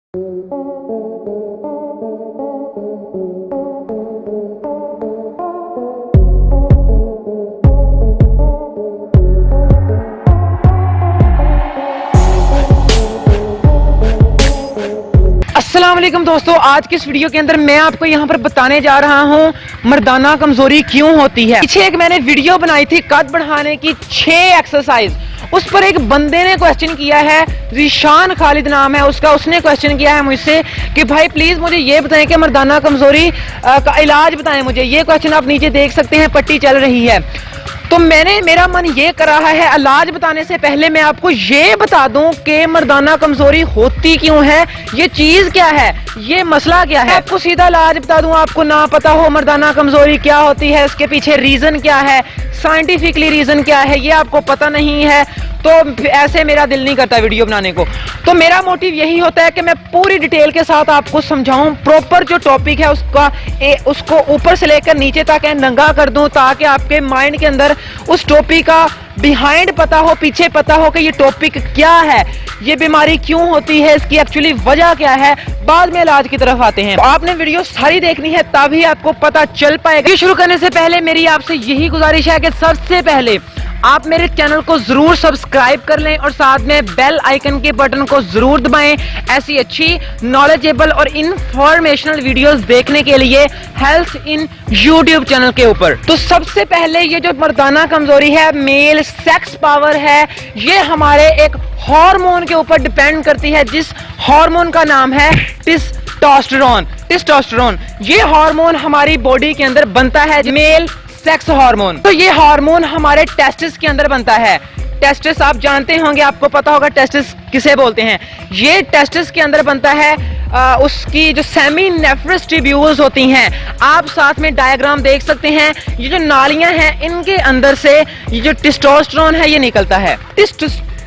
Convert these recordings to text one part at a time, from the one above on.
अस्सलाम वालेकुम दोस्तों, आज की इस वीडियो के अंदर मैं आपको यहाँ पर बताने जा रहा हूँ मर्दाना कमजोरी क्यों होती है। पीछे एक मैंने वीडियो बनाई थी कद बढ़ाने की 6 एक्सरसाइज, उस पर एक बंदे ने क्वेश्चन किया है, रिशान खालिद नाम है उसका। उसने क्वेश्चन किया है मुझसे कि भाई प्लीज मुझे ये बताएं कि मर्दाना कमजोरी का इलाज बताएं मुझे। ये क्वेश्चन आप नीचे देख सकते हैं, पट्टी चल रही है। तो मेरा मन ये कर रहा है इलाज बताने से पहले मैं आपको ये बता दूं कि मर्दाना कमजोरी होती क्यों है, ये चीज क्या है, ये मसला क्या है। आपको सीधा इलाज बता दूं, आपको ना पता हो मर्दाना कमजोरी क्या होती है, इसके पीछे रीजन क्या है, साइंटिफिकली रीजन क्या है, ये आपको पता नहीं है, तो ऐसे मेरा दिल नहीं करता वीडियो बनाने को। तो मेरा मोटिव यही होता है कि मैं पूरी डिटेल के साथ आपको समझाऊं, प्रॉपर जो टॉपिक है उसको ऊपर से लेकर नीचे तक नंगा कर दूं, ताकि आपके माइंड के अंदर उस टॉपिक का बिहाइंड पता हो, पीछे पता हो कि ये टॉपिक क्या है, ये बीमारी क्यों होती है, इसकी एक्चुअली वजह क्या है। बाद में इलाज की तरफ आते हैं। तो आपने वीडियो सारी देखनी है तभी आपको पता चल पाएगा। शुरू करने से पहले मेरी आपसे यही गुजारिश है कि सबसे पहले आप मेरे चैनल को जरूर सब्सक्राइब कर लें और साथ में बेल आइकन के बटन को जरूर दबाएं ऐसी अच्छी नॉलेजेबल और इंफॉर्मेशनल वीडियोस देखने के लिए हेल्थ इन यूट्यूब चैनल के ऊपर। तो सबसे पहले ये जो मर्दाना कमजोरी है, मेल सेक्स पावर है, ये हमारे एक हार्मोन के ऊपर डिपेंड करती है, जिस हार्मोन का नाम है टेस्टोस्टेरोन। टेस्टोस्टेरोन ये हार्मोन हमारी बॉडी के अंदर बनता है, मेल सेक्स हार्मोन। तो ये हार्मोन हमारे टेस्टिस के अंदर बनता है। टेस्टिस आप जानते होंगे, आपको पता होगा टेस्टिस किसे बोलते हैं। ये टेस्टिस के अंदर बनता है, उसकी जो सेमीनेफ्रस ट्यूब्यूल्स होती हैं, आप साथ में डायग्राम देख सकते हैं, ये जो नालियां हैं इनके अंदर से ये जो टेस्टोस्टेरोन है ये निकलता है।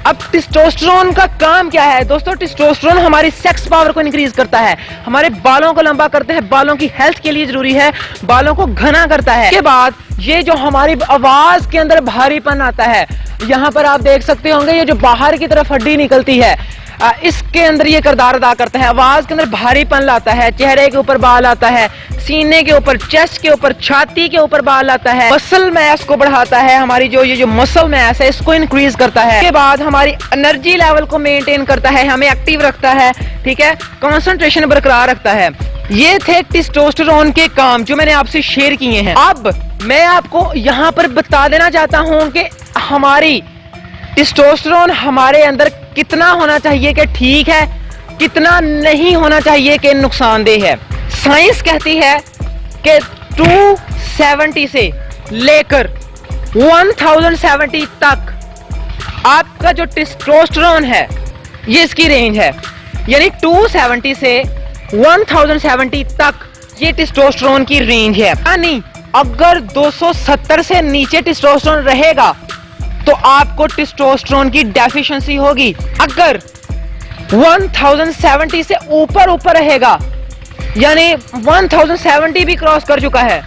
अब टेस्टोस्टेरोन का काम क्या है दोस्तों? टेस्टोस्टेरोन हमारी सेक्स पावर को इंक्रीज करता है, हमारे बालों को लंबा करता है, बालों की हेल्थ के लिए जरूरी है, बालों को घना करता है। के बाद ये जो हमारी आवाज के अंदर भारीपन आता है, यहाँ पर आप देख सकते होंगे ये जो बाहर की तरफ हड्डी निकलती है, इसके अंदर ये किरदार अदा करता है। आवाज के अंदर भारीपन लाता है, चेहरे के ऊपर बाल आता है, सीने के ऊपर, चेस्ट के ऊपर, छाती के ऊपर बाल आता है, मसल मैस को बढ़ाता है, हमारी ये जो मसल मैस है इसको इंक्रीज करता है। के बाद हमारी एनर्जी लेवल को मेंटेन करता है, हमें एक्टिव रखता है, ठीक है, कंसंट्रेशन बरकरार रखता है। ये थे टेस्टोस्टेरोन के काम जो मैंने आपसे शेयर किए हैं। अब मैं आपको यहाँ पर बता देना चाहता हूँ कि हमारी टेस्टोस्टेरोन हमारे अंदर कितना होना चाहिए कि ठीक है, कितना नहीं होना चाहिए कि नुकसानदेह है। साइंस कहती है कि 270 से लेकर 1070 तक आपका जो टेस्टोस्टेरोन है ये इसकी रेंज है, यानी 270 से 1070 तक ये टेस्टोस्टेरोन की रेंज है। यानी अगर 270 से नीचे टेस्टोस्टेरोन रहेगा तो आपको टेस्टोस्टेरोन की डेफिशिएंसी होगी। अगर 1070 से ऊपर रहेगा, यानी 1070 भी क्रॉस कर चुका है,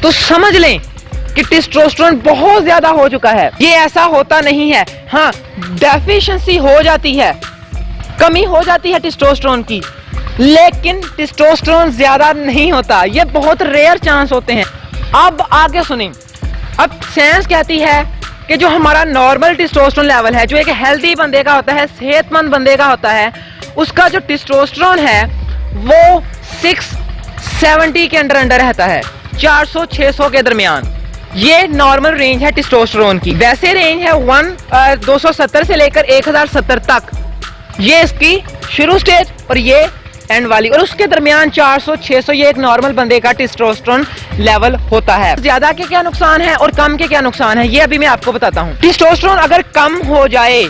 तो समझ लें कि टेस्टोस्टेरोन बहुत ज्यादा हो चुका है। ये ऐसा होता नहीं है, हाँ डेफिशिएंसी हो जाती है, कमी हो जाती है टेस्टोस्टेरोन की, लेकिन टेस्टोस्टेरोन ज्यादा नहीं होता, ये बहुत रेयर चांस होते हैं। अब आगे सुनिए, अब साइंस कहती है कि जो हमारा नॉर्मल टेस्टोस्टेरोन लेवल है, जो एक हेल्दी बंदे का होता है, सेहतमंद बंदे का होता है, उसका जो टेस्टोस्टेरोन है वो 670 के अंदर रहता है, 400-600 के दरमियान। ये नॉर्मल रेंज है टेस्टोस्टेरोन की। वैसे रेंज है 270 से लेकर 1070 तक, ये इसकी शुरू स्टेज और ये एंड वाली, और उसके दरमियान 400-600 ये एक नॉर्मल बंदे का टेस्टोस्टेरोन लेवल होता है। ज्यादा के क्या नुकसान है और कम के क्या नुकसान है ये अभी मैं आपको बताता हूँ। टेस्टोस्टेरोन अगर कम हो जाए,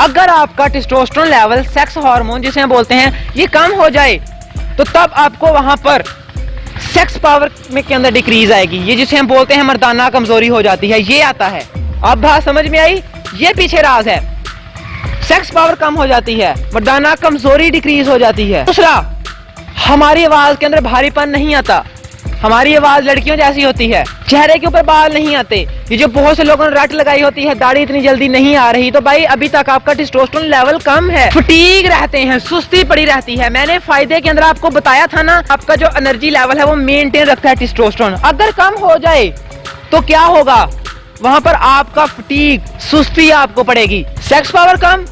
अगर आपका टेस्टोस्टेरोन लेवल, सेक्स हार्मोन जिसे हम बोलते हैं, ये कम हो जाए, तो तब आपको वहां पर सेक्स पावर में के अंदर डिक्रीज आएगी, ये जिसे हम बोलते हैं मर्दाना कमजोरी हो जाती है, ये आता है। अब बात समझ में आई, ये पीछे राज है। सेक्स पावर कम हो जाती है, मर्दाना कमजोरी डिक्रीज हो जाती है। दूसरा, हमारी आवाज के अंदर भारीपन नहीं आता, हमारी आवाज लड़कियों जैसी होती है, चेहरे के ऊपर बाल नहीं आते। ये जो बहुत से लोगों ने रट लगाई होती है, दाढ़ी इतनी जल्दी नहीं आ रही, तो भाई अभी तक आपका टेस्टोस्टेरोन लेवल कम है, फटीग रहते हैं, सुस्ती पड़ी रहती है। मैंने फायदे के अंदर आपको बताया था ना, आपका जो एनर्जी लेवल है वो मेंटेन रखता है टेस्टोस्टेरोन। अगर कम हो जाए तो क्या होगा, वहां पर आपका फटीग, सुस्ती आपको पड़ेगी। सेक्स पावर कम,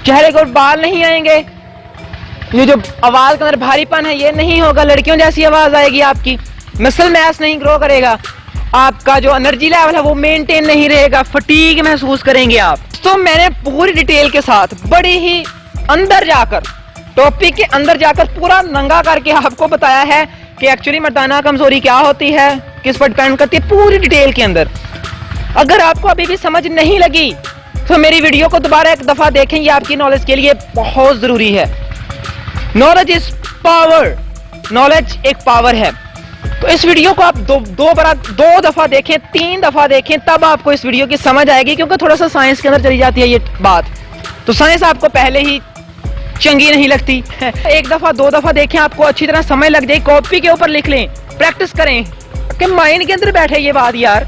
चेहरे के ऊपर बाल नहीं आएंगे, ये जो आवाज के अंदर भारीपन है ये नहीं होगा, लड़कियों जैसी आवाज आएगी आपकी, मसल मास नहीं ग्रो करेगा, आपका जो एनर्जी लेवल है वो मेंटेन नहीं रहेगा, फटीग महसूस करेंगे आप। तो मैंने पूरी डिटेल के साथ बड़ी ही अंदर जाकर, टॉपिक के अंदर जाकर पूरा नंगा करके आपको बताया है कि एक्चुअली मर्दाना कमजोरी क्या होती है, किस पर डिपेंड करती है, पूरी डिटेल के अंदर। अगर आपको अभी भी समझ नहीं लगी तो मेरी वीडियो को दोबारा एक दफा देखें, ये आपकी नॉलेज के लिए बहुत जरूरी है। नॉलेज इज पावर, नॉलेज एक पावर है। तो इस वीडियो को आप दो दफा देखें, 3 दफा देखें, तब आपको इस वीडियो की समझ आएगी, क्योंकि थोड़ा सा साइंस के अंदर चली जाती है ये बात, तो साइंस आपको पहले ही चंगी नहीं लगती। 1 दफा 2 दफा देखें, आपको अच्छी तरह समझ लग जाए, कॉपी के ऊपर लिख लें, प्रैक्टिस करें कि माइंड के अंदर बैठे ये बात यार,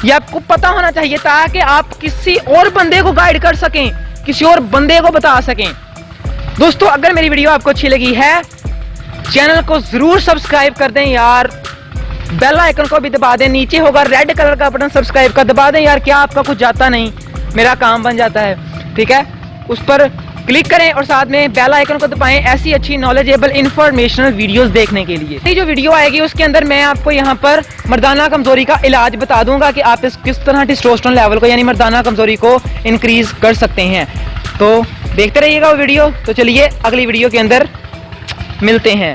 ये आपको पता होना चाहिए, ताकि आप किसी और बंदे को गाइड कर सकें, किसी और बंदे को बता सकें। दोस्तों, अगर मेरी वीडियो आपको अच्छी लगी है, चैनल को जरूर सब्सक्राइब कर दें यार, बेल आइकन को भी दबा दें, नीचे होगा रेड कलर का बटन सब्सक्राइब का, दबा दें यार, क्या आपका कुछ जाता नहीं, मेरा काम बन जाता है, ठीक है। उस पर क्लिक करें और साथ में बेल आइकन को दबाएं ऐसी अच्छी नॉलेजेबल इंफॉर्मेशनल वीडियोस देखने के लिए। ये जो वीडियो आएगी उसके अंदर मैं आपको यहाँ पर मर्दाना कमजोरी का इलाज बता दूंगा कि आप किस तरह टेस्टोस्टेरोन लेवल को, यानी मर्दाना कमजोरी को इंक्रीज कर सकते हैं। तो देखते रहिएगा वो वीडियो। तो चलिए अगली वीडियो के अंदर मिलते हैं।